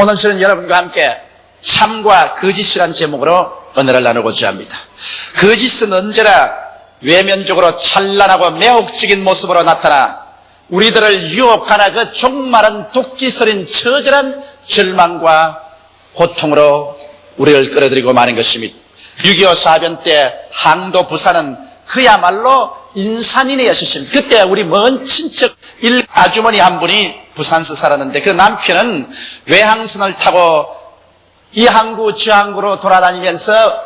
오늘 저는 여러분과 함께 참과 거짓이라는 제목으로 은혜를 나누고자 합니다. 거짓은 언제나 외면적으로 찬란하고 매혹적인 모습으로 나타나 우리들을 유혹하나 그 종말은 도끼서린 처절한 절망과 고통으로 우리를 끌어들이고 마는 것입니다. 6.25 사변 때 항도 부산은 그야말로 인산인해였습니다. 그때 우리 먼 친척 아주머니 한 분이 부산서 살았는데 그 남편은 외항선을 타고 이 항구 저 항구로 돌아다니면서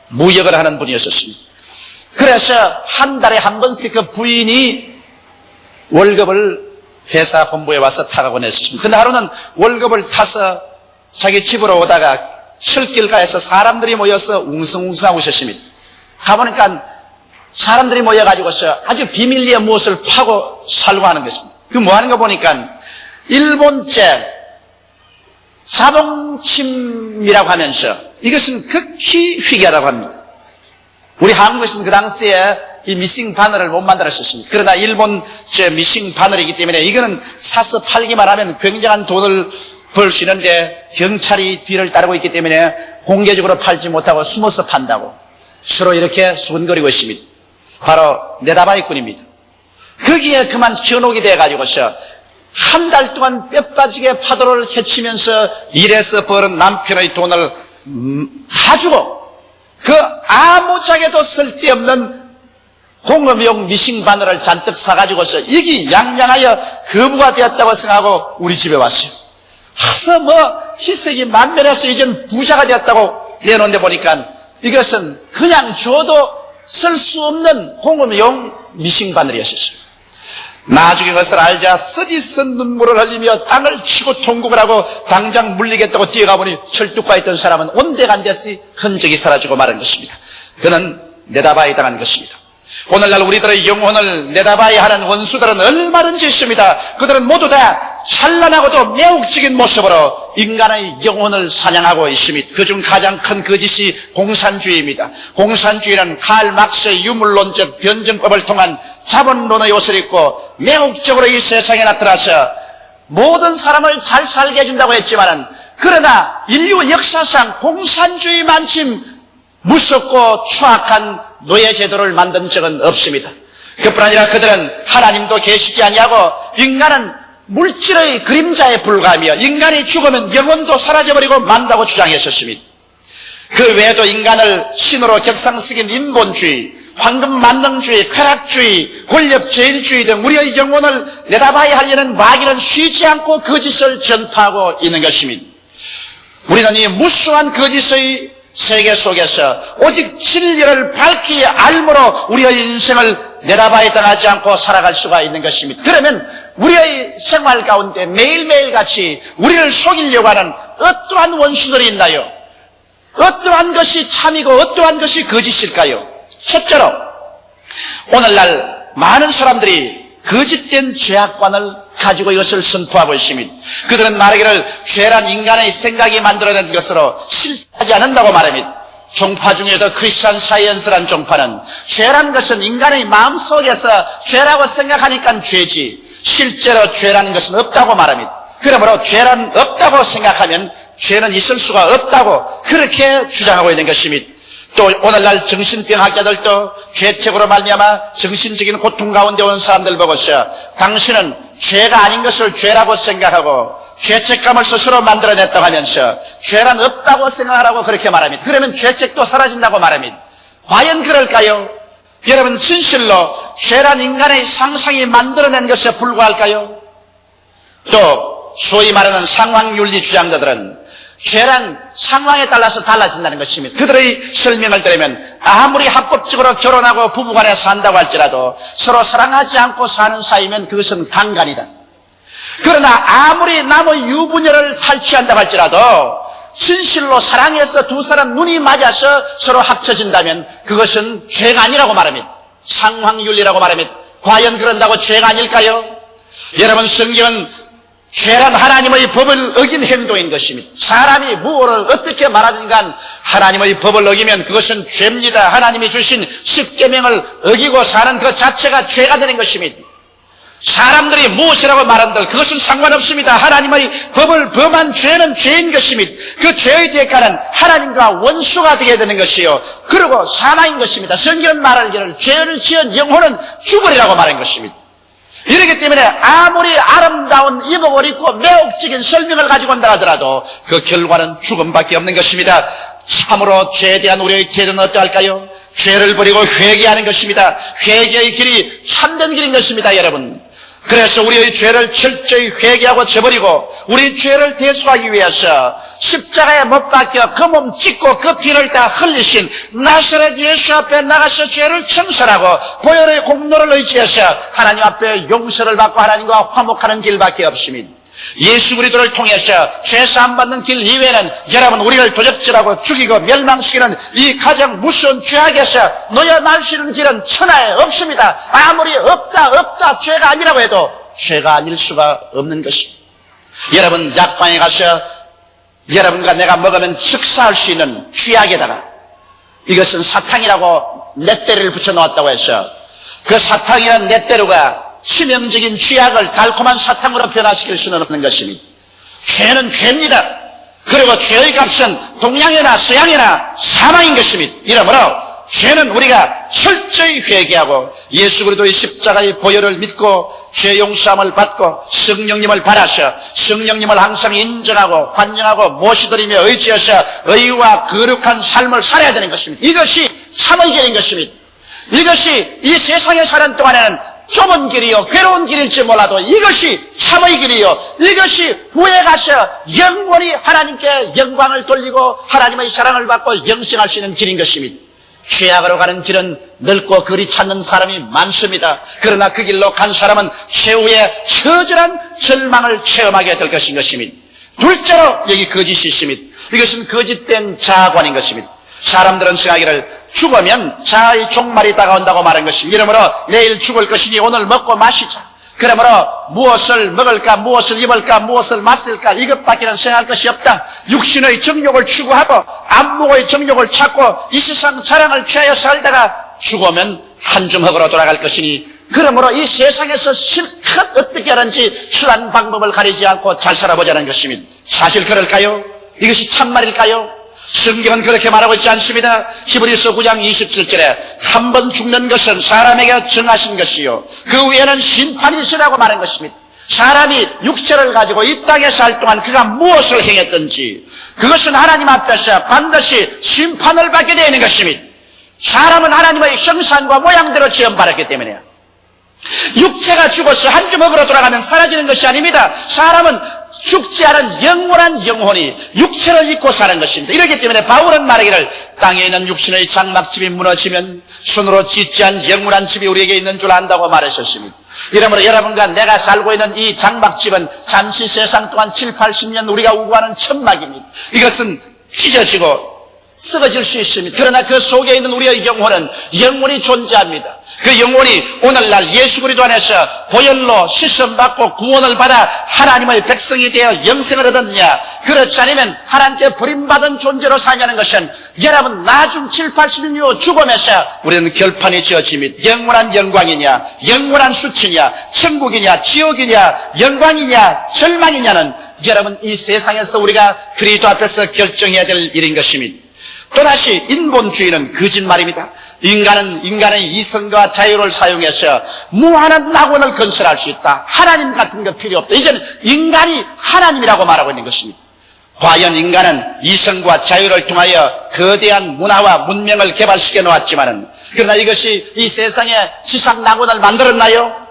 무역을 하는 분이었습니다. 그래서 한 달에 한 번씩 그 부인이 월급을 회사 본부에 와서 타가곤 했었습니다. 근데 하루는 월급을 타서 자기 집으로 오다가 철길가에서 사람들이 모여서 웅성웅성하고 있었습니다. 가보니까 사람들이 모여가지고서 아주 비밀리에 무엇을 파고 살고 하는 것입니다. 그 뭐 하는 거 보니까 일본제 자본침이라고 하면서 이것은 극히 희귀하다고 합니다. 우리 한국에서는 그 당시에 이 미싱 바늘을 못 만들었었습니다. 그러나 일본 미싱 바늘이기 때문에 이거는 사서 팔기만 하면 굉장한 돈을 벌 수 있는데 경찰이 뒤를 따르고 있기 때문에 공개적으로 팔지 못하고 숨어서 판다고 서로 이렇게 수군거리고 있습니다. 바로 네다바이꾼입니다. 거기에 그만 현혹이 돼가지고서 한 달 동안 뼈 빠지게 파도를 헤치면서 일해서 벌은 남편의 돈을 다 주고 그 아무짝에도 쓸데없는 공업용 미싱 바늘을 잔뜩 사가지고서 이기양양하여 거부가 되었다고 생각하고 우리 집에 왔어요. 와서 희색이 만면해서 이젠 부자가 되었다고 내놓는데 보니까 이것은 그냥 줘도 쓸 수 없는 공업용 미싱 바늘이었어요. 나중에 그것을 알자 쓰디쓴 눈물을 흘리며 땅을 치고 통곡을 하고 당장 물리겠다고 뛰어가보니 철뚝과 있던 사람은 온데간데시 흔적이 사라지고 마른 것입니다. 그는 내다봐야 당한 것입니다. 오늘날 우리들의 영혼을 내다봐야 하는 원수들은 얼마든지 있습니다. 그들은 모두 다 찬란하고도 매혹적인 모습으로 인간의 영혼을 사냥하고 있습니다. 그중 가장 큰 거짓이 공산주의입니다. 공산주의는 칼 막스의 유물론적 변증법을 통한 자본론의 옷을 입고 매혹적으로 이 세상에 나타나서 모든 사람을 잘 살게 해준다고 했지만은 그러나 인류 역사상 공산주의만큼 무섭고 추악한 노예제도를 만든 적은 없습니다. 그뿐 아니라 그들은 하나님도 계시지 아니하고 인간은 물질의 그림자에 불과하며 인간이 죽으면 영혼도 사라져버리고 만다고 주장했었습니다. 그 외에도 인간을 신으로 격상시킨 인본주의, 황금만능주의, 쾌락주의, 권력제일주의 등 우리의 영혼을 내다봐야 하려는 마귀는 쉬지 않고 거짓을 전파하고 있는 것입니다. 우리는 이 무수한 거짓의 세계 속에서 오직 진리를 밝히 알므로 우리의 인생을 내다봐야 당하지 않고 살아갈 수가 있는 것입니다. 그러면 우리의 생활 가운데 매일매일 같이 우리를 속이려고 하는 어떠한 원수들이 있나요? 어떠한 것이 참이고 어떠한 것이 거짓일까요? 첫째로 오늘날 많은 사람들이 거짓된 죄악관을 가지고 이것을 선포하고 있습니다. 그들은 말하기를 죄란 인간의 생각이 만들어낸 것으로 실하지 않는다고 말합니다. 종파 중에도 크리스천 사이언스란 종파는 죄란 것은 인간의 마음속에서 죄라고 생각하니까 죄지 실제로 죄라는 것은 없다고 말합니다. 그러므로 죄란 없다고 생각하면 죄는 있을 수가 없다고 그렇게 주장하고 있는 것입니다. 또 오늘날 정신병학자들도 죄책으로 말미암아 정신적인 고통 가운데 온 사람들 보고서 당신은 죄가 아닌 것을 죄라고 생각하고 죄책감을 스스로 만들어냈다고 하면서 죄란 없다고 생각하라고 그렇게 말합니다. 그러면 죄책도 사라진다고 말합니다. 과연 그럴까요? 여러분 진실로 죄란 인간의 상상이 만들어낸 것에 불과할까요? 또 소위 말하는 상황윤리 주장자들은 죄란 상황에 따라서 달라진다는 것입니다. 그들의 설명을 들으면 아무리 합법적으로 결혼하고 부부간에 산다고 할지라도 서로 사랑하지 않고 사는 사이면 그것은 강간이다. 그러나 아무리 남의 유부녀를 탈취한다고 할지라도 진실로 사랑해서 두 사람 눈이 맞아서 서로 합쳐진다면 그것은 죄가 아니라고 말합니다. 상황윤리라고 말합니다. 과연 그런다고 죄가 아닐까요? 여러분 성경은 죄란 하나님의 법을 어긴 행동인 것입니다. 사람이 무엇을 어떻게 말하든 간 하나님의 법을 어기면 그것은 죄입니다. 하나님이 주신 십계명을 어기고 사는 그 자체가 죄가 되는 것입니다. 사람들이 무엇이라고 말한들 그것은 상관없습니다. 하나님의 법을 범한 죄는 죄인 것입니다. 그 죄의 대가는 하나님과 원수가 되게 되는 것이요, 그리고 사망인 것입니다. 성경은 말하기를 죄를 지은 영혼은 죽으리라고 말한 것입니다. 이렇기 때문에 아무리 아름다운 이복을 입고 매혹적인 설명을 가지고 온다 하더라도 그 결과는 죽음밖에 없는 것입니다. 참으로 죄에 대한 우리의 태도는 어떠할까요? 죄를 버리고 회개하는 것입니다. 회개의 길이 참된 길인 것입니다, 여러분. 그래서 우리의 죄를 철저히 회개하고 저버리고 우리 죄를 대속하기 위해서 십자가에 못 박혀 그 몸 찢고 그 피를 다 흘리신 나사렛 예수 앞에 나가서 죄를 청설하고 보혈의 공로를 의지해서 하나님 앞에 용서를 받고 하나님과 화목하는 길밖에 없습니다. 예수 그리스도를 통해서 죄 사함 받는 길 이외에는 여러분, 우리를 도적질하고 죽이고 멸망시키는 이 가장 무서운 죄악에서 놓여날 수 있는 길은 천하에 없습니다. 아무리 없다 죄가 아니라고 해도 죄가 아닐 수가 없는 것입니다. 여러분, 약방에 가서 여러분과 내가 먹으면 즉사할 수 있는 쥐약에다가 이것은 사탕이라고 넷대를 붙여놓았다고 해서 그 사탕이라는 넷대루가 치명적인 쥐약을 달콤한 사탕으로 변화시킬 수는 없는 것입니다. 죄는 죄입니다. 그리고 죄의 값은 동양이나 서양이나 사망인 것입니다. 이러므로 죄는 우리가 철저히 회개하고 예수 그리스도의 십자가의 보혈을 믿고 죄 용서함을 받고 성령님을 받아서 성령님을 항상 인정하고 환영하고 모시드리며 의지해서 의와 거룩한 삶을 살아야 되는 것입니다. 이것이 참의 길인 것입니다. 이것이 이 세상에 사는 동안에는 좁은 길이요, 괴로운 길일지 몰라도 이것이 참의 길이요, 이것이 후에 가서 영원히 하나님께 영광을 돌리고 하나님의 사랑을 받고 영생할 수 있는 길인 것입니다. 죄악으로 가는 길은 넓고 거리 찾는 사람이 많습니다. 그러나 그 길로 간 사람은 최후의 처절한 절망을 체험하게 될 것인 것입니다. 둘째로 여기 거짓이 있습니다. 이것은 거짓된 자아관인 것입니다. 사람들은 생각하기를 죽으면 자아의 종말이 다가온다고 말한 것입니다. 이러므로 내일 죽을 것이니 오늘 먹고 마시자. 그러므로 무엇을 먹을까, 무엇을 입을까, 무엇을 마실까, 이것밖에는 생각할 것이 없다. 육신의 정욕을 추구하고 안목의 정욕을 찾고 이 세상 자랑을 취하여 살다가 죽으면 한줌흙으로 돌아갈 것이니, 그러므로 이 세상에서 실컷 어떻게 하는지 수단 방법을 가리지 않고 잘 살아보자는 것입니다. 사실 그럴까요? 이것이 참말일까요? 성경은 그렇게 말하고 있지 않습니다. 히브리서 9장 27절에 한 번 죽는 것은 사람에게 정하신 것이요, 그 후에는 심판이 있으라고 말한 것입니다. 사람이 육체를 가지고 이 땅에 살 동안 그가 무엇을 행했든지 그것은 하나님 앞에서 반드시 심판을 받게 되는 것입니다. 사람은 하나님의 형상과 모양대로 지음받았기 때문에요. 육체가 죽어서 한 주먹으로 돌아가면 사라지는 것이 아닙니다. 사람은 죽지 않은 영원한 영혼이 육체를 입고 사는 것입니다. 이렇기 때문에 바울은 말하기를 땅에 있는 육신의 장막집이 무너지면 손으로 짓지 않은 영원한 집이 우리에게 있는 줄 안다고 말하셨습니다. 이러므로 여러분과 내가 살고 있는 이 장막집은 잠시 세상 동안 7, 80년 우리가 우고하는 천막입니다. 이것은 찢어지고 썩어질 수 있습니다. 그러나 그 속에 있는 우리의 영혼은 영원히 존재합니다. 그 영혼이 오늘날 예수 그리스도 안에서 보혈로 씻음받고 구원을 받아 하나님의 백성이 되어 영생을 얻었느냐, 그렇지 않으면 하나님께 버림받은 존재로 사냐는 것은 여러분 나중 7, 80년 이후 죽음에서 우리는 결판이 지어집니다. 영원한 영광이냐, 영원한 수치냐, 천국이냐, 지옥이냐, 영광이냐, 절망이냐는 여러분 이 세상에서 우리가 그리스도 앞에서 결정해야 될 일인 것입니다. 또다시 인본주의는 거짓말입니다. 인간은 인간의 이성과 자유를 사용해서 무한한 낙원을 건설할 수 있다. 하나님 같은 거 필요 없다. 이제는 인간이 하나님이라고 말하고 있는 것입니다. 과연 인간은 이성과 자유를 통하여 거대한 문화와 문명을 개발시켜 놓았지만은, 그러나 이것이 이 세상에 지상 낙원을 만들었나요?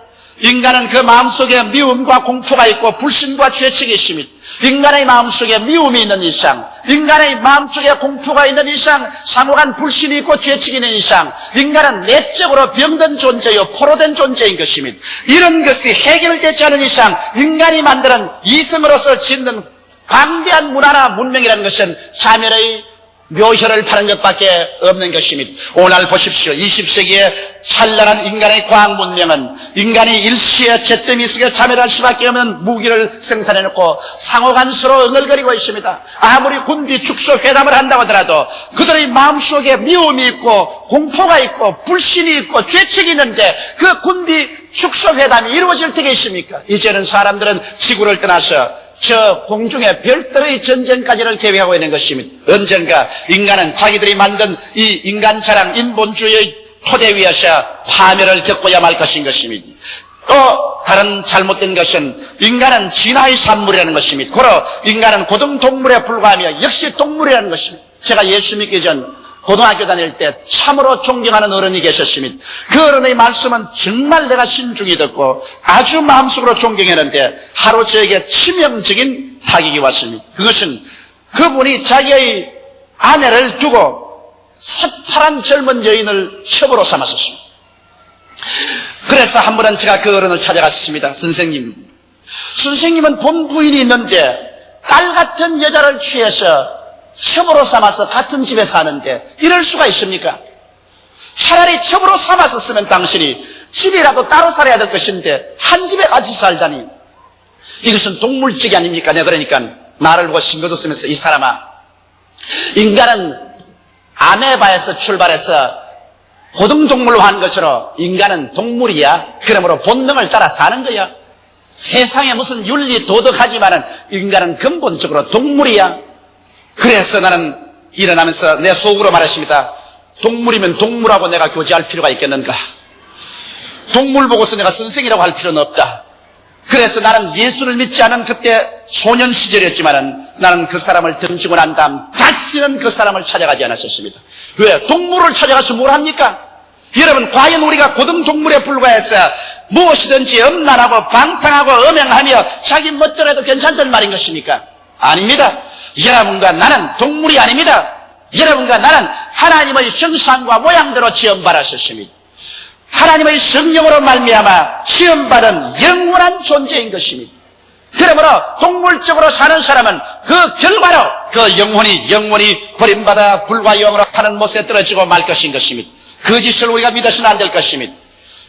인간은 그 마음속에 미움과 공포가 있고 불신과 죄책이 있습니다. 인간의 마음속에 미움이 있는 이상, 인간의 마음속에 공포가 있는 이상, 상호간 불신이 있고 죄책이 있는 이상 인간은 내적으로 병든 존재요, 포로된 존재인 것입니다. 이런 것이 해결되지 않은 이상 인간이 만드는 이성으로서 짓는 광대한 문화나 문명이라는 것은 자멸의 묘혈을 파는 것밖에 없는 것입니다. 오늘 보십시오. 20세기의 찬란한 인간의 과학 문명은 인간이 일시에 잿더미 속에 자멸할 수밖에 없는 무기를 생산해놓고 상호간 서로 응얼거리고 있습니다. 아무리 군비 축소 회담을 한다고 하더라도 그들의 마음속에 미움이 있고 공포가 있고 불신이 있고 죄책이 있는데 그 군비 축소회담이 이루어질 테겠습니까? 이제는 사람들은 지구를 떠나서 저 공중의 별들의 전쟁까지를 계획하고 있는 것입니다. 언젠가 인간은 자기들이 만든 이 인간 자랑 인본주의의 토대 위에서 파멸을 겪어야 말 것인 것입니다. 또 다른 잘못된 것은 인간은 진화의 산물이라는 것입니다. 고로 인간은 고등동물에 불과하며 역시 동물이라는 것입니다. 제가 예수 믿기 전 고등학교 다닐 때 참으로 존경하는 어른이 계셨습니다. 그 어른의 말씀은 정말 내가 신중히 듣고 아주 마음속으로 존경했는데 하루 저에게 치명적인 타격이 왔습니다. 그것은 그분이 자기의 아내를 두고 새파란 젊은 여인을 첩으로 삼았었습니다. 그래서 한 번은 제가 그 어른을 찾아갔습니다. 선생님은 본 부인이 있는데 딸 같은 여자를 취해서 첩으로 삼아서 같은 집에 사는데 이럴 수가 있습니까? 차라리 첩으로 삼았었으면 당신이 집이라도 따로 살아야 될 것인데 한 집에 같이 살다니 이것은 동물적이 아닙니까? 내가 그러니까 나를 보고 싱긋웃으면서 이 사람아, 인간은 아메바에서 출발해서 고등동물로 한 것처럼 인간은 동물이야. 그러므로 본능을 따라 사는 거야. 세상에 무슨 윤리 도덕하지만은 인간은 근본적으로 동물이야. 그래서 나는 일어나면서 내 속으로 말했습니다. 동물이면 동물하고 내가 교제할 필요가 있겠는가? 동물 보고서 내가 선생이라고 할 필요는 없다. 그래서 나는 예수를 믿지 않은 그때 소년 시절이었지만은 나는 그 사람을 던지고 난 다음 다시는 그 사람을 찾아가지 않았었습니다. 왜? 동물을 찾아가서 뭘 합니까? 여러분, 과연 우리가 고등동물에 불과해서 무엇이든지 엄란하고 방탕하고 음행하며 자기 멋대로 해도 괜찮단 말인 것입니까? 아닙니다. 여러분과 나는 동물이 아닙니다. 여러분과 나는 하나님의 형상과 모양대로 지음받았었습니다. 하나님의 성령으로 말미암아 지음받은 영원한 존재인 것입니다. 그러므로 동물적으로 사는 사람은 그 결과로 그 영혼이 버림받아 불과 영으로 타는 못에 떨어지고 말 것인 것입니다. 그 짓을 우리가 믿어서는 안 될 것입니다.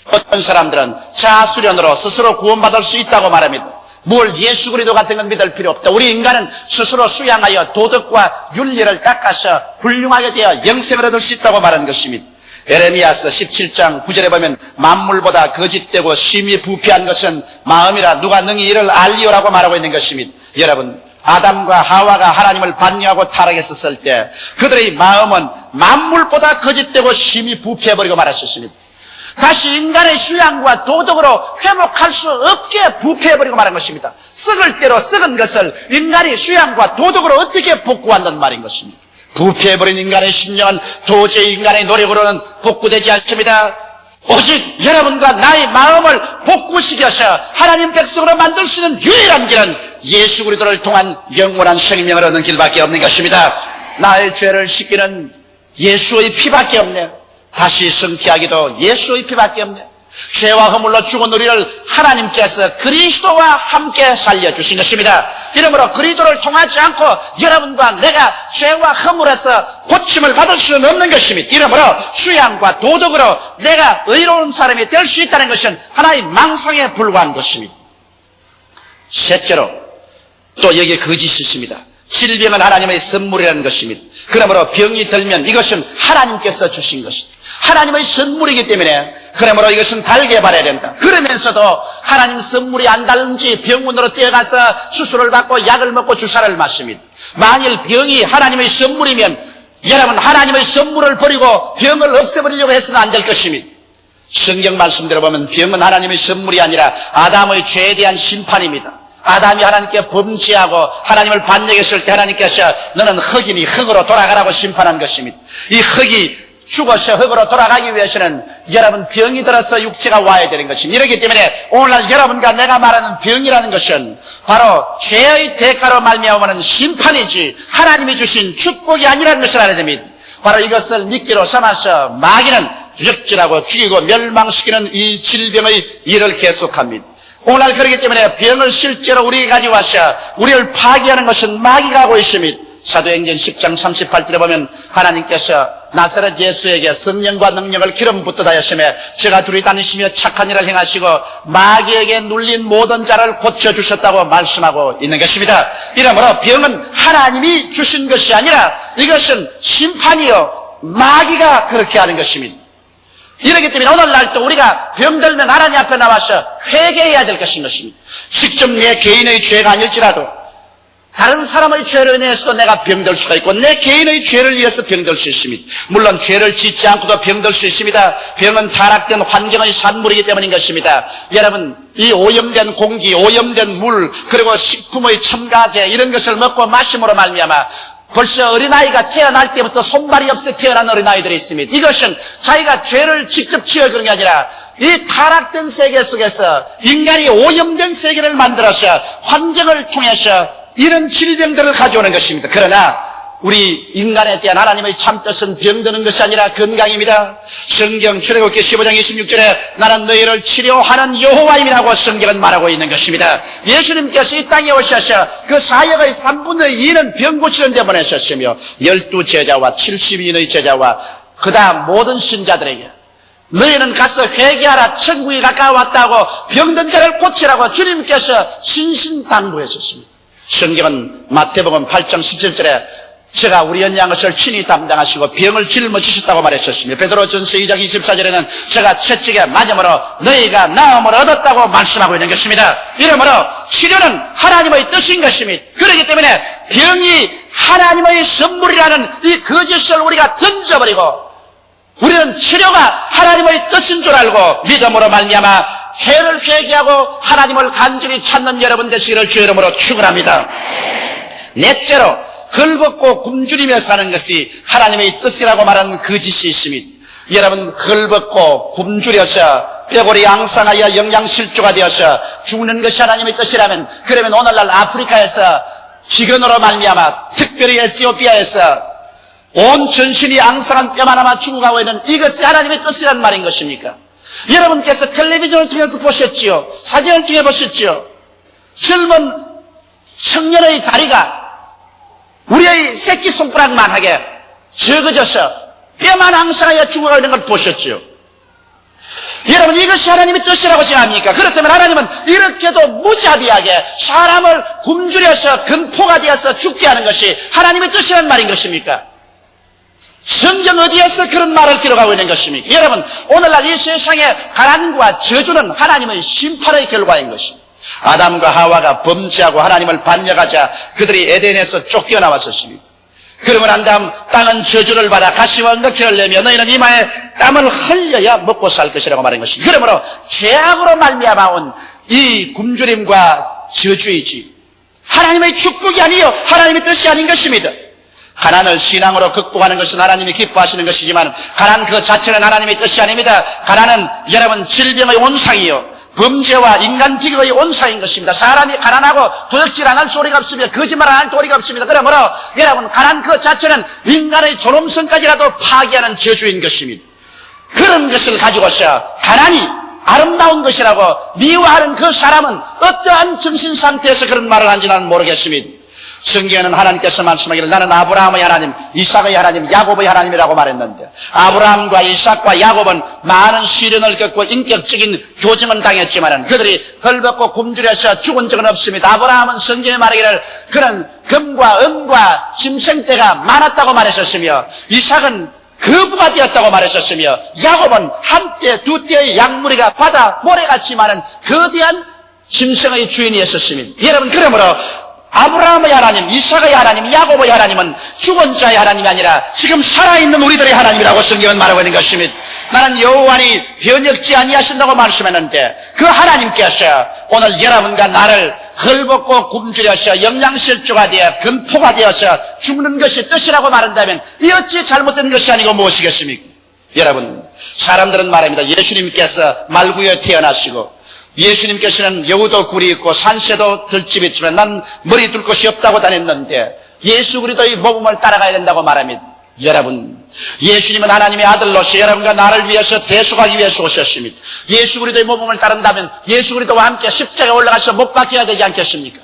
어떤 사람들은 자수련으로 스스로 구원받을 수 있다고 말합니다. 뭘 예수 그리스도 같은 건 믿을 필요 없다. 우리 인간은 스스로 수양하여 도덕과 윤리를 닦아서 훌륭하게 되어 영생을 얻을 수 있다고 말하는 것입니다. 에레미야서 17장 9절에 보면 만물보다 거짓되고 심히 부패한 것은 마음이라 누가 능히 이를 알리오라고 말하고 있는 것입니다. 여러분, 아담과 하와가 하나님을 반역하고 타락했었을 때 그들의 마음은 만물보다 거짓되고 심히 부패해버리고 말았었습니다. 다시 인간의 수양과 도덕으로 회복할 수 없게 부패해버리고 말한 것입니다. 썩을 대로 썩은 것을 인간이 수양과 도덕으로 어떻게 복구한다는 말인 것입니다. 부패해버린 인간의 심령은 도저히 인간의 노력으로는 복구되지 않습니다. 오직 여러분과 나의 마음을 복구시켜서 하나님 백성으로 만들 수 있는 유일한 길은 예수 그리스도를 통한 영원한 생명을 얻는 길밖에 없는 것입니다. 나의 죄를 씻기는 예수의 피밖에 없네. 다시 성취하기도 예수의 피밖에 없네. 죄와 허물로 죽은 우리를 하나님께서 그리스도와 함께 살려주신 것입니다. 이러므로 그리스도를 통하지 않고 여러분과 내가 죄와 허물에서 고침을 받을 수는 없는 것입니다. 이러므로 수양과 도덕으로 내가 의로운 사람이 될 수 있다는 것은 하나의 망상에 불과한 것입니다. 셋째로 또 여기에 거짓이 있습니다. 질병은 하나님의 선물이라는 것입니다. 그러므로 병이 들면 이것은 하나님께서 주신 것입니다. 하나님의 선물이기 때문에 그러므로 이것은 달게 바라야 된다. 그러면서도 하나님 선물이 안 달는지 병원으로 뛰어가서 수술을 받고 약을 먹고 주사를 맞습니다. 만일 병이 하나님의 선물이면 여러분, 하나님의 선물을 버리고 병을 없애버리려고 해서는 안 될 것입니다. 성경 말씀대로 보면 병은 하나님의 선물이 아니라 아담의 죄에 대한 심판입니다. 아담이 하나님께 범죄하고 하나님을 반역했을 때 하나님께서 너는 흙이니 흙으로 돌아가라고 심판한 것입니다. 이 흙이 죽어서 흙으로 돌아가기 위해서는 여러분 병이 들어서 육체가 와야 되는 것입니다. 이렇기 때문에 오늘날 여러분과 내가 말하는 병이라는 것은 바로 죄의 대가로 말미암아오는 심판이지 하나님이 주신 축복이 아니라는 것을 알아야 됩니다. 바로 이것을 미끼로 삼아서 마귀는 역질하고 죽이고 멸망시키는 이 질병의 일을 계속합니다. 오늘날 그렇기 때문에 병을 실제로 우리에게 가져와서 우리를 파괴하는 것은 마귀가 하고 있습니다. 사도행전 10장 38절에 보면 하나님께서 나사렛 예수에게 성령과 능력을 기름 붓듯 하였으며 제가 둘이 다니시며 착한 일을 행하시고 마귀에게 눌린 모든 자를 고쳐주셨다고 말씀하고 있는 것입니다. 이러므로 병은 하나님이 주신 것이 아니라 이것은 심판이요 마귀가 그렇게 하는 것입니다. 이렇기 때문에 오늘날 또 우리가 병들면 하나님 앞에 나와서 회개해야 될 것인 것입니다. 직접 내 개인의 죄가 아닐지라도 다른 사람의 죄로 인해서도 내가 병들 수가 있고 내 개인의 죄를 위해서 병들 수 있습니다. 물론 죄를 짓지 않고도 병들 수 있습니다. 병은 타락된 환경의 산물이기 때문인 것입니다. 여러분, 이 오염된 공기, 오염된 물, 그리고 식품의 첨가제 이런 것을 먹고 마심으로 말미암아 벌써 어린아이가 태어날 때부터 손발이 없어 태어난 어린아이들이 있습니다. 이것은 자기가 죄를 직접 지어 그런 게 아니라 이 타락된 세계 속에서 인간이 오염된 세계를 만들어서 환경을 통해서 이런 질병들을 가져오는 것입니다. 그러나 우리 인간에 대한 하나님의 참뜻은 병드는 것이 아니라 건강입니다. 성경 출애굽기 15장 26절에 나는 너희를 치료하는 여호와임이라고 성경은 말하고 있는 것입니다. 예수님께서 이 땅에 오셔서 그 사역의 3분의 2는 병 고치는 데 보내셨으며 12제자와 70인의 제자와 그 다음 모든 신자들에게 너희는 가서 회개하라 천국이 가까워왔다고 병든 자를 고치라고 주님께서 신신당부하셨습니다. 성경은 마태복음 8장 17절에 제가 우리 연약한 것을 친히 담당하시고 병을 짊어지셨다고 말했었습니다. 베드로전서 2장 24절에는 제가 채찍에 맞음으로 너희가 나음을 얻었다고 말씀하고 있는 것입니다. 이러므로 치료는 하나님의 뜻인 것입니다. 그렇기 때문에 병이 하나님의 선물이라는 이 거짓을 우리가 던져버리고 우리는 치료가 하나님의 뜻인 줄 알고 믿음으로 말미암아 죄를 회개하고 하나님을 간절히 찾는 여러분 되시기를 주 이름으로 축원합니다. 넷째로 헐벗고 굶주리며 사는 것이 하나님의 뜻이라고 말하는 거짓이 있습니다. 여러분, 헐벗고 굶주려서 뼈골이 앙상하여 영양실조가 되어서 죽는 것이 하나님의 뜻이라면, 그러면 오늘날 아프리카에서 비건으로 말미암아 특별히 에티오피아에서 온 전신이 앙상한 뼈만 남아 죽어가고 있는 이것이 하나님의 뜻이란 말인 것입니까? 여러분께서 텔레비전을 통해서 보셨지요? 사진을 통해 보셨지요? 젊은 청년의 다리가 우리의 새끼손가락만 하게 적어져서 뼈만 앙상하여 죽어가고 있는 걸 보셨지요? 여러분, 이것이 하나님의 뜻이라고 생각합니까? 그렇다면 하나님은 이렇게도 무자비하게 사람을 굶주려서 근포가 되어서 죽게 하는 것이 하나님의 뜻이란 말인 것입니까? 성경 어디에서 그런 말을 기록하고 있는 것입니까? 여러분, 오늘날 이 세상의 가난과 저주는 하나님의 심판의 결과인 것입니다. 아담과 하와가 범죄하고 하나님을 반역하자 그들이 에덴에서 쫓겨나왔었습니다. 그러고 난 다음 땅은 저주를 받아 가시와 엉겅퀴를 내며 너희는 이마에 땀을 흘려야 먹고 살 것이라고 말한 것입니다. 그러므로 죄악으로 말미암아 온 이 굶주림과 저주이지 하나님의 축복이 아니요 하나님의 뜻이 아닌 것입니다. 가난을 신앙으로 극복하는 것은 하나님이 기뻐하시는 것이지만 가난 그 자체는 하나님의 뜻이 아닙니다. 가난은 여러분 질병의 온상이요 범죄와 인간 기극의 온상인 것입니다. 사람이 가난하고 도둑질 안 할 소리가 없으며 거짓말 안 할 도리가 없습니다. 그러므로 여러분 가난 그 자체는 인간의 존엄성까지라도 파괴하는 저주인 것입니다. 그런 것을 가지고서 가난이 아름다운 것이라고 미워하는 그 사람은 어떠한 정신 상태에서 그런 말을 하는지 나는 모르겠습니다. 성경에는 하나님께서 말씀하기를 나는 아브라함의 하나님, 이삭의 하나님, 야곱의 하나님이라고 말했는데 아브라함과 이삭과 야곱은 많은 시련을 겪고 인격적인 교정은 당했지만 그들이 헐벗고 굶주려서 죽은 적은 없습니다. 아브라함은 성경에 말하기를 그는 금과 은과 짐승떼가 많았다고 말했었으며 이삭은 거부가 되었다고 말했었으며 야곱은 한때 두때의 양무리가 바다 모래같이 많은 거대한 짐승의 주인이었습니다. 여러분, 그러므로 아브라함의 하나님, 이삭의 하나님, 야곱의 하나님은 죽은 자의 하나님이 아니라 지금 살아있는 우리들의 하나님이라고 성경은 말하고 있는 것입니다. 나는 여호와니 변혁지 아니하신다고 말씀했는데 그 하나님께서 오늘 여러분과 나를 헐벗고 굶주려서 영양실조가 되어 근포가 되어서 죽는 것이 뜻이라고 말한다면 이 어찌 잘못된 것이 아니고 무엇이겠습니까? 여러분, 사람들은 말합니다. 예수님께서 말구에 태어나시고 예수님께서는 여우도 굴이 있고 산새도 들집이 있지만 난 머리 둘 곳이 없다고 다녔는데 예수 그리스도의 모범을 따라가야 된다고 말합니다. 여러분, 예수님은 하나님의 아들로서 여러분과 나를 위해서 대속하기 위해서 오셨습니다. 예수 그리스도의 모범을 따른다면 예수 그리스도와 함께 십자가에 올라가서 못 박혀야 되지 않겠습니까?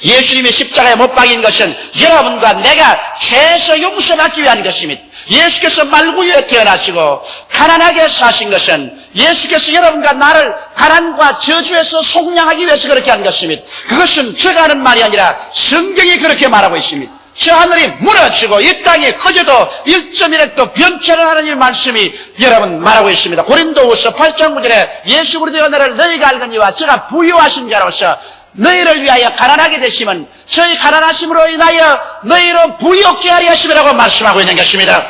예수님이 십자가에 못 박인 것은 여러분과 내가 죄에서 용서받기 위한 것입니다. 예수께서 말구유에 태어나시고 가난하게 사신 것은 예수께서 여러분과 나를 가난과 저주에서 속량하기 위해서 그렇게 한 것입니다. 그것은 제가 하는 말이 아니라 성경이 그렇게 말하고 있습니다. 저 하늘이 무너지고 이 땅이 커져도 1.1획도 변치 않은 하나님의 말씀이 여러분 말하고 있습니다. 고린도후서 8장 9절에 예수 그리스도의 은혜를 너희가 알거니와 저가 부유하신 자로서 너희를 위하여 가난하게 되시면 저희 가난하심으로 인하여 너희로 부유케 하려 하심이라고 말씀하고 있는 것입니다.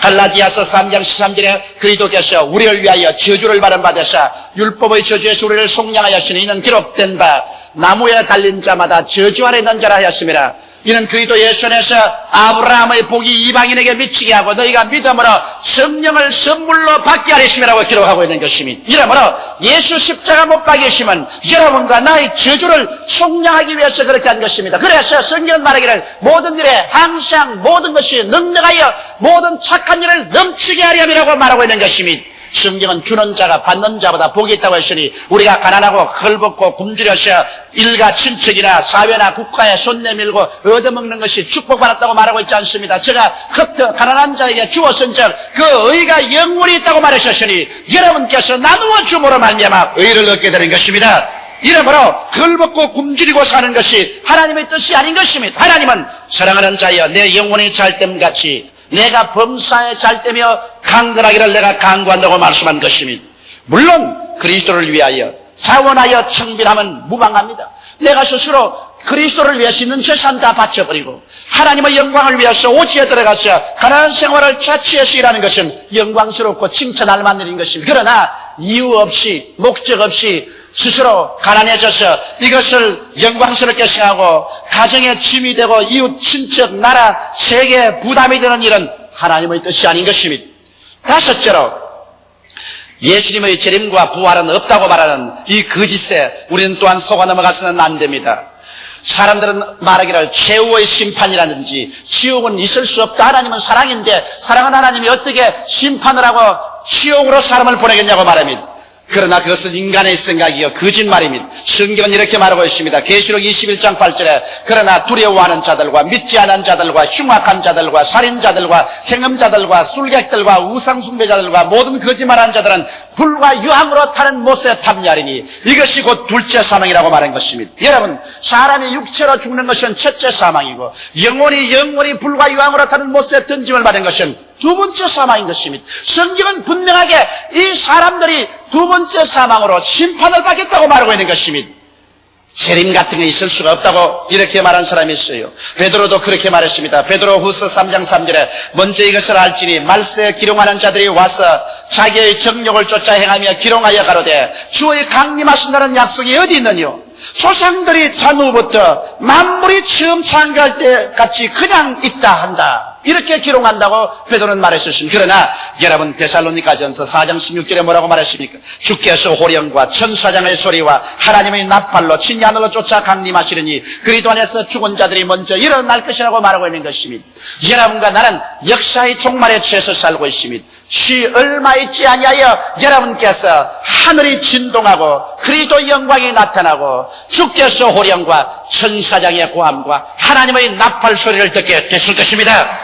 갈라디아서 3장 13절에 그리스도께서 우리를 위하여 저주를 받으사 율법의 저주에서 우리를 속량하여 하시니 이는 기록된 바 나무에 달린 자마다 저주 아래 있는 자라 하였습니다. 이는 그리스도 예수 안에서 아브라함의 복이 이방인에게 미치게 하고 너희가 믿음으로 성령을 선물로 받게 하셨음이라고 기록하고 있는 것입니다. 이러므로 예수 십자가 못 박이심은 여러분과 나의 저주를 속량하기 위해서 그렇게 한 것입니다. 그래서 성경은 말하기를 모든 일에 항상 모든 것이 능력하여 모든 착한 일을 넘치게 하려 함이라고 말하고 있는 것입니다. 성경은 주는 자가 받는 자보다 복이 있다고 했으니 우리가 가난하고 헐벗고 굶주려서 일가 친척이나 사회나 국가에 손 내밀고 얻어먹는 것이 축복받았다고 말하고 있지 않습니다. 제가 흩어 가난한 자에게 주었은즉 그 의가 영원히 있다고 말하셨으니 여러분께서 나누어 줌으로 말미암아 의를 얻게 되는 것입니다. 이러므로 헐벗고 굶주리고 사는 것이 하나님의 뜻이 아닌 것입니다. 하나님은 사랑하는 자여 내 영혼이 잘됨같이 내가 범사에 잘되며 강건하기를 내가 강구한다고 말씀한 것입니다. 물론 그리스도를 위하여 자원하여 청빈하면 무방합니다. 내가 스스로 그리스도를 위해서 있는 재산 다 바쳐버리고 하나님의 영광을 위해서 오지에 들어가서 가난한 생활을 자취해서 일하는 것은 영광스럽고 칭찬할 만한 일인 것입니다. 그러나 이유 없이 목적 없이 스스로 가난해져서 이것을 영광스럽게 생각하고 가정의 짐이 되고 이웃, 친척, 나라, 세계에 부담이 되는 일은 하나님의 뜻이 아닌 것입니다. 다섯째로 예수님의 재림과 부활은 없다고 말하는 이 거짓에 우리는 또한 속아 넘어가서는 안 됩니다. 사람들은 말하기를 최후의 심판이라든지 지옥은 있을 수 없다. 하나님은 사랑인데 사랑은 하나님이 어떻게 심판을 하고 지옥으로 사람을 보내겠냐고 말합니다. 그러나 그것은 인간의 생각이요 거짓말입니다. 성경은 이렇게 말하고 있습니다. 계시록 21장 8절에 그러나 두려워하는 자들과 믿지 않은 자들과 흉악한 자들과 살인자들과 행음자들과 술객들과 우상숭배자들과 모든 거짓말하는 자들은 불과 유황으로 타는 못에 탐냐리니 이것이 곧 둘째 사망이라고 말한 것입니다. 여러분, 사람이 육체로 죽는 것은 첫째 사망이고 영원히 불과 유황으로 타는 못에 던짐을 받은 것은 두 번째 사망인 것입니다. 성경은 분명하게 이 사람들이 두 번째 사망으로 심판을 받겠다고 말하고 있는 것입니다. 재림 같은 게 있을 수가 없다고 이렇게 말한 사람이 있어요. 베드로도 그렇게 말했습니다. 베드로후서 3장 3절에 먼저 이것을 알지니 말세에 기롱하는 자들이 와서 자기의 정욕을 쫓아 행하며 기롱하여 가로되 주의 강림하신다는 약속이 어디 있느뇨? 조상들이 자누부터 만물이 처음 창조할 때 같이 그냥 있다 한다. 이렇게 기록한다고 베드로는 말했었습니다. 그러나 여러분 데살로니가전서 4장 16절에 뭐라고 말했습니까? 주께서 호령과 천사장의 소리와 하나님의 나팔로 친히 하늘로 쫓아 강림하시려니 그리스도 안에서 죽은 자들이 먼저 일어날 것이라고 말하고 있는 것입니다. 여러분과 나는 역사의 종말에 처해서 살고 있습니다. 시 얼마 있지 아니하여 여러분께서 하늘이 진동하고 그리스도 영광이 나타나고 주께서 호령과 천사장의 고함과 하나님의 나팔 소리를 듣게 됐을 것입니다.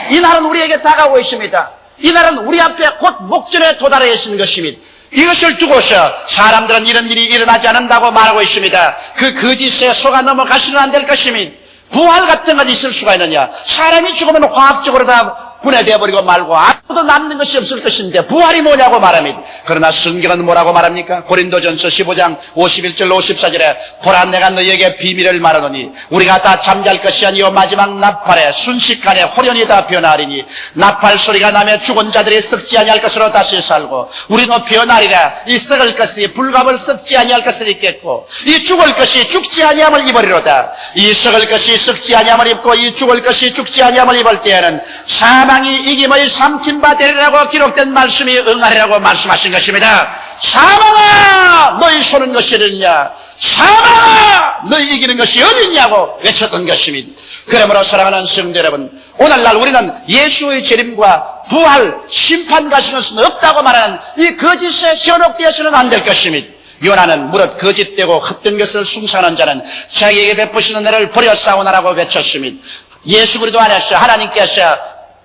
이 날은 우리에게 다가오고 있습니다. 이 날은 우리 앞에 곧 목전에 도달해 있는 것입니다. 이것을 두고서 사람들은 이런 일이 일어나지 않는다고 말하고 있습니다. 그 거짓에 속아 넘어가서는 안 될 것입니다. 부활 같은 건 있을 수가 있느냐? 사람이 죽으면 화학적으로 다 분해되어 버리고 말고 아무도 남는 것이 없을 것인데 부활이 뭐냐고 말합니다. 그러나 성경은 뭐라고 말합니까? 고린도전서 15장 51절 54절에 보라 내가 너희에게 비밀을 말하노니 우리가 다 잠잘 것이 아니요 마지막 나팔에 순식간에 호련히 다 변하리니 나팔 소리가 나며 죽은 자들이 썩지 아니할 것으로 다시 살고 우리는 변하리라. 이 썩을 것이 불갑을 썩지 아니할 것을 입겠고 이 죽을 것이 죽지 아니함을 입으리로다. 이 썩을 것이 썩지 아니함을 입고 이 죽을 것이 죽지 아니함을 입을 때에는 사망이 이김의 삼킨 바 되리라고 기록된 말씀이 응하리라고 말씀하신 것입니다. 사망아 너희 손은 것이 어디냐? 사망아 너희 이기는 것이 어디냐고 외쳤던 것입니다. 그러므로 사랑하는 성도 여러분, 오늘날 우리는 예수의 재림과 부활, 심판 같은 것은 없다고 말하는 이 거짓에 현혹되어서는 안 될 것입니다. 요나는 무릇 거짓되고 헛된 것을 숭상하는 자는 자기에게 베푸시는 은혜를 버려 싸우나라고 외쳤습니다. 예수 그리스도 안에서 하나님께서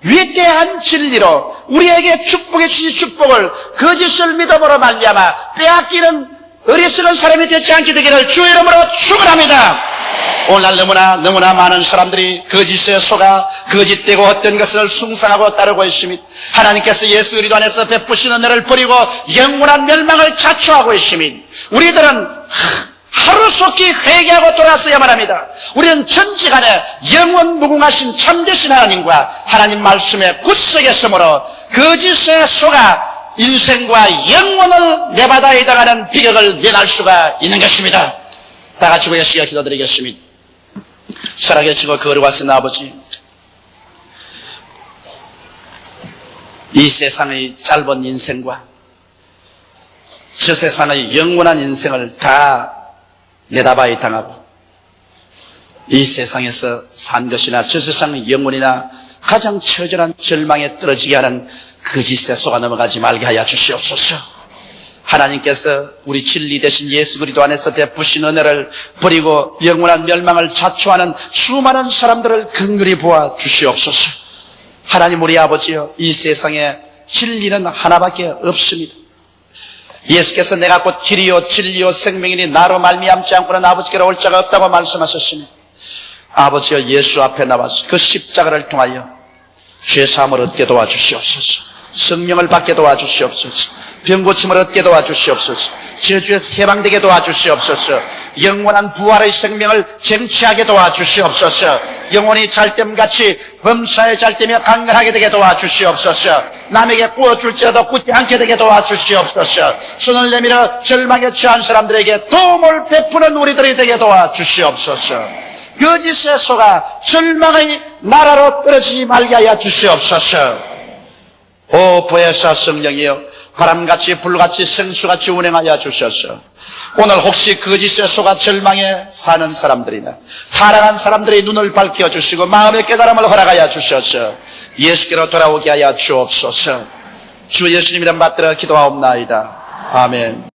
위대한 진리로 우리에게 축복해 주신 축복을 거짓을 믿음으로 말미암아 빼앗기는 어리석은 사람이 되지 않게 되기를 주의 이름으로 축원합니다. 오늘날 너무나 많은 사람들이 거짓에 속아 거짓되고 헛된 것을 숭상하고 따르고 있습니다. 하나님께서 예수 그리스도 안에서 베푸신 은혜를 버리고 영원한 멸망을 자초하고 있습니다. 우리들은 하루속히 회개하고 돌아서야만 합니다. 우리는 전지간에 영원 무궁하신 참되신 하나님과 하나님 말씀에 굳세게 서므로 거짓에 속아 인생과 영원을 내받아 해당하는 비극을 면할 수가 있는 것입니다. 다 같이 고개시켜 기도드리겠습니다. 살아계시고 거룩하신 아버지, 이 세상의 짧은 인생과 저 세상의 영원한 인생을 다 내다봐야 당하고 이 세상에서 산 것이나 저 세상의 영혼이나 가장 처절한 절망에 떨어지게 하는 거짓에 속아 넘어가지 말게 하여 주시옵소서. 하나님께서 우리 진리 되신 예수 그리스도 안에서 베푸신 은혜를 버리고 영원한 멸망을 자초하는 수많은 사람들을 긍휼히 보아 주시옵소서. 하나님 우리 아버지여, 이 세상에 진리는 하나밖에 없습니다. 예수께서 내가 곧 길이요 진리요 생명이니 나로 말미암지 않고는 아버지께로 올 자가 없다고 말씀하셨으니 아버지여, 예수 앞에 나와서 그 십자가를 통하여 죄사함을 얻게 도와주시옵소서. 성령을 받게 도와주시옵소서. 병고침을 얻게 도와주시옵소서. 저주에 해방되게 도와주시옵소서. 영원한 부활의 생명을 쟁취하게 도와주시옵소서. 영혼이 잘됨같이 범사에 잘되며 강건하게 되게 도와주시옵소서. 남에게 꾸어줄지라도 굳지 않게 되게 도와주시옵소서. 손을 내밀어 절망에 처한 사람들에게 도움을 베푸는 우리들이 되게 도와주시옵소서. 거짓에 속아 절망의 나라로 떨어지지 말게 하여 주시옵소서. 오 보혜사 성령이여, 바람같이 불같이 생수같이 운행하여 주셔서 오늘 혹시 거짓에 속아 절망에 사는 사람들이나 타락한 사람들의 눈을 밝혀주시고 마음의 깨달음을 허락하여 주셔서 예수께로 돌아오게 하여 주옵소서. 주 예수님 이름 받들어 기도하옵나이다. 아멘.